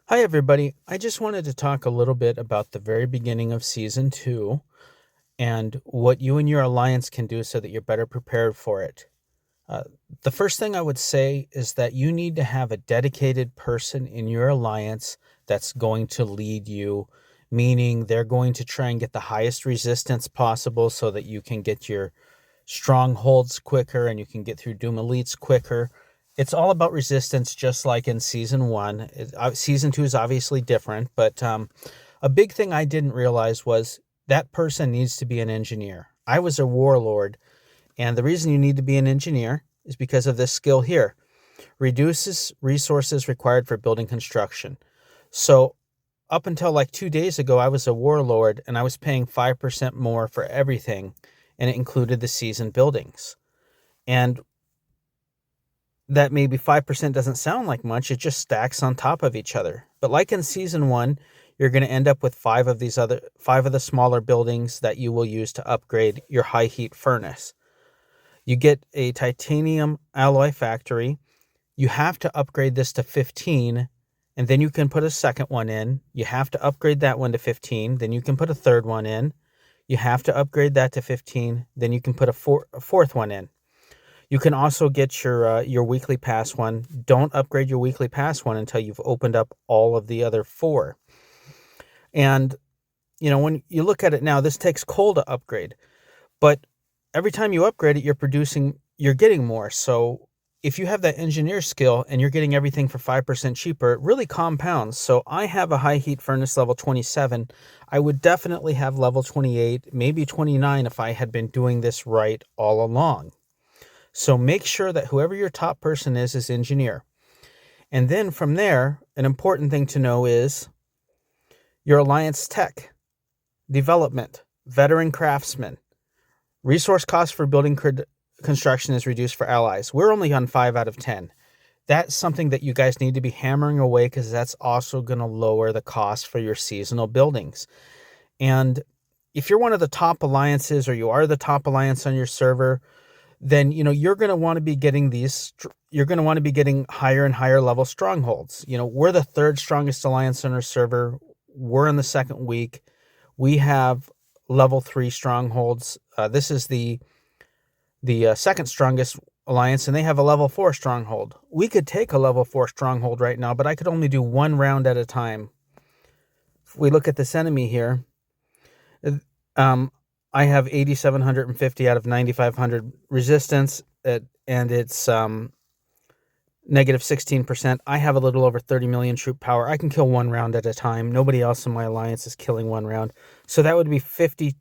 Hi, everybody. I just wanted to talk a little bit about the very beginning of season two and what you and your alliance can do so that you're better prepared for it. Uh, the first thing I would say is that you need to have a dedicated person in your alliance that's going to lead you, meaning they're going to try and get the highest resistance possible so that you can get your strongholds quicker and you can get through Doom Elites quicker. It's all about resistance, just like in season one. Season two is obviously different, but a big thing I didn't realize was that person needs to be an engineer. I was a warlord, and the reason you need to be an engineer is because of this skill here. Reduces resources required for building construction. So up until like 2 days ago, I was a warlord and I was paying 5% more for everything, and it included the season buildings. And that maybe 5% doesn't sound like much, it just stacks on top of each other. But like in season one, you're going to end up with five of the smaller buildings that you will use to upgrade your high heat furnace. You get a titanium alloy factory. You have to upgrade this to 15, and then you can put a second one in. You have to upgrade that one to 15, then you can put a third one in. You have to upgrade that to 15, then you can put a fourth one in. You can also get your weekly pass one. Don't upgrade your weekly pass one until you've opened up all of the other four. And when you look at it now, this takes coal to upgrade, but every time you upgrade it, you're getting more. So if you have that engineer skill and you're getting everything for 5% cheaper, it really compounds. So I have a high heat furnace level 27. I would definitely have level 28, maybe 29 if I had been doing this right all along. So make sure that whoever your top person is engineer. And then from there, an important thing to know is your alliance tech, development, veteran craftsmen. Resource cost for building construction is reduced for allies. We're only on 5 out of 10. That's something that you guys need to be hammering away because that's also going to lower the cost for your seasonal buildings. And if you're one of the top alliances or you are the top alliance on your server, then you're going to want to be getting higher and higher level strongholds. We're the third strongest alliance on our server. We're in the second week. We have level 3 strongholds. This is the second strongest alliance, and they have a level 4 stronghold. We could take a level 4 stronghold right now, but I could only do one round at a time. If we look at this enemy here, I have 8,750 out of 9,500 resistance, and it's negative 16%. I have a little over 30 million troop power. I can kill one round at a time. Nobody else in my alliance is killing one round. So that would be 50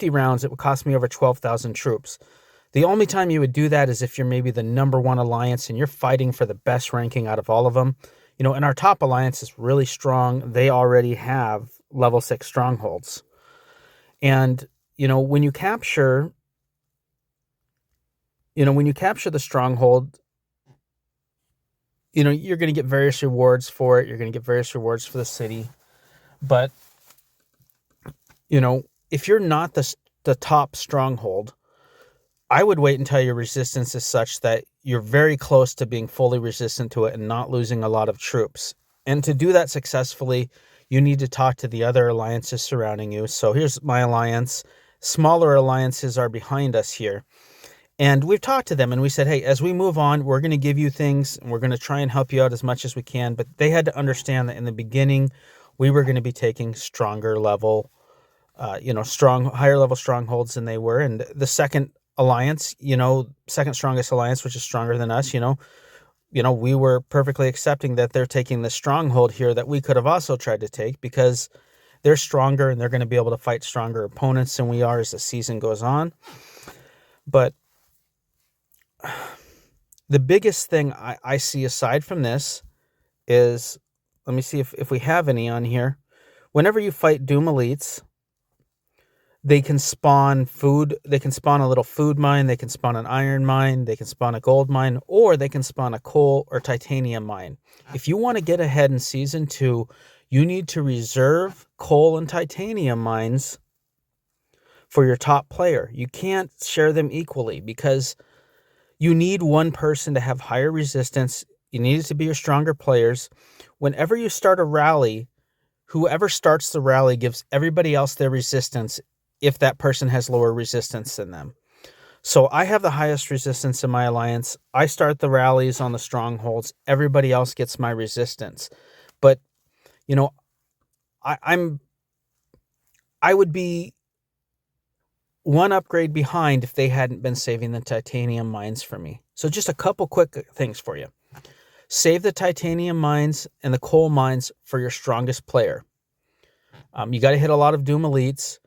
rounds. It would cost me over 12,000 troops. The only time you would do that is if you're maybe the number one alliance and you're fighting for the best ranking out of all of them. And our top alliance is really strong. They already have level 6 strongholds. And, when you capture the stronghold, you're going to get various rewards for it. You're going to get various rewards for the city. But, if you're not the top stronghold, I would wait until your resistance is such that you're very close to being fully resistant to it and not losing a lot of troops. And to do that successfully, you need to talk to the other alliances surrounding you. So here's my alliance. Smaller alliances are behind us here. And we've talked to them and we said, hey, as we move on, we're going to give you things and we're going to try and help you out as much as we can. But they had to understand that in the beginning, we were going to be taking higher level strongholds than they were. And the second alliance, second strongest alliance, which is stronger than us, we were perfectly accepting that they're taking the stronghold here that we could have also tried to take because they're stronger and they're going to be able to fight stronger opponents than we are as the season goes on. But the biggest thing I see aside from this is, let me see if we have any on here. Whenever you fight Doom Elites, they can spawn food. They can spawn a little food mine. They can spawn an iron mine. They can spawn a gold mine, or they can spawn a coal or titanium mine. If you want to get ahead in season 2, you need to reserve coal and titanium mines for your top player. You can't share them equally because you need one person to have higher resistance. You need it to be your stronger players. whenever you start a rally, whoever starts the rally gives everybody else their resistance if that person has lower resistance than them. So I have the highest resistance in my alliance. I start the rallies on the strongholds. Everybody else gets my resistance. But, you know, I would be one upgrade behind if they hadn't been saving the titanium mines for me. So just a couple quick things for you. Save the titanium mines and the coal mines for your strongest player. You got to hit a lot of Doom Elites.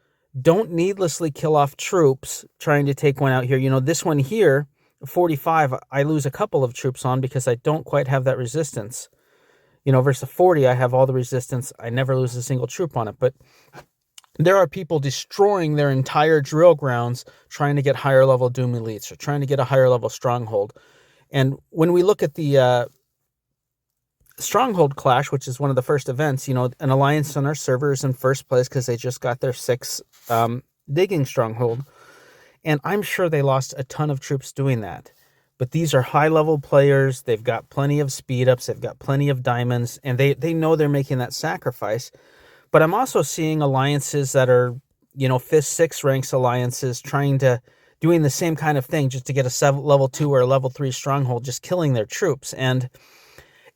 Don't needlessly kill off troops trying to take one out here. You know, this one here, 45, I lose a couple of troops on because I don't quite have that resistance. You know, versus 40, I have all the resistance. I never lose a single troop on it. But there are people destroying their entire drill grounds trying to get higher level Doom Elites or trying to get a higher level stronghold. And when we look at the Stronghold Clash, which is one of the first events, you know, an alliance on our server is in first place because they just got their 6th digging stronghold. And I'm sure they lost a ton of troops doing that. But these are high-level players. They've got plenty of speed-ups. They've got plenty of diamonds. And they know they're making that sacrifice. But I'm also seeing alliances that are, you know, 5th, 6th ranks alliances doing the same kind of thing just to get a level 2 or a level 3 stronghold, just killing their troops. And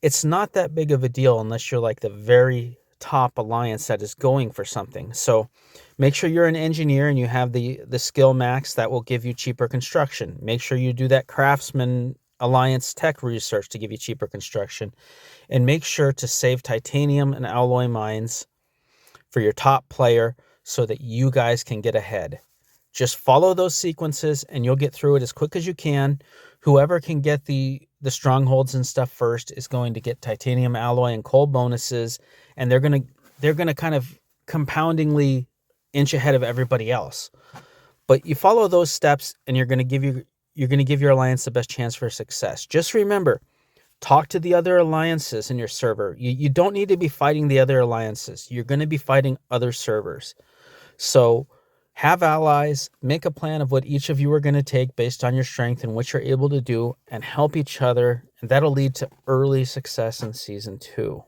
it's not that big of a deal unless you're like the very top alliance that is going for something. So make sure you're an engineer and you have the skill max that will give you cheaper construction. Make sure you do that craftsman alliance tech research to give you cheaper construction. And make sure to save titanium and alloy mines for your top player so that you guys can get ahead. Just follow those sequences and you'll get through it as quick as you can. Whoever can get the strongholds and stuff first is going to get titanium alloy and coal bonuses, and they're gonna kind of compoundingly inch ahead of everybody else. But you follow those steps and you're gonna give your alliance the best chance for success. Just remember, talk to the other alliances in your server. You don't need to be fighting the other alliances. You're going to be fighting other servers. So have allies, make a plan of what each of you are going to take based on your strength and what you're able to do, and help each other. And that'll lead to early success in Season 2.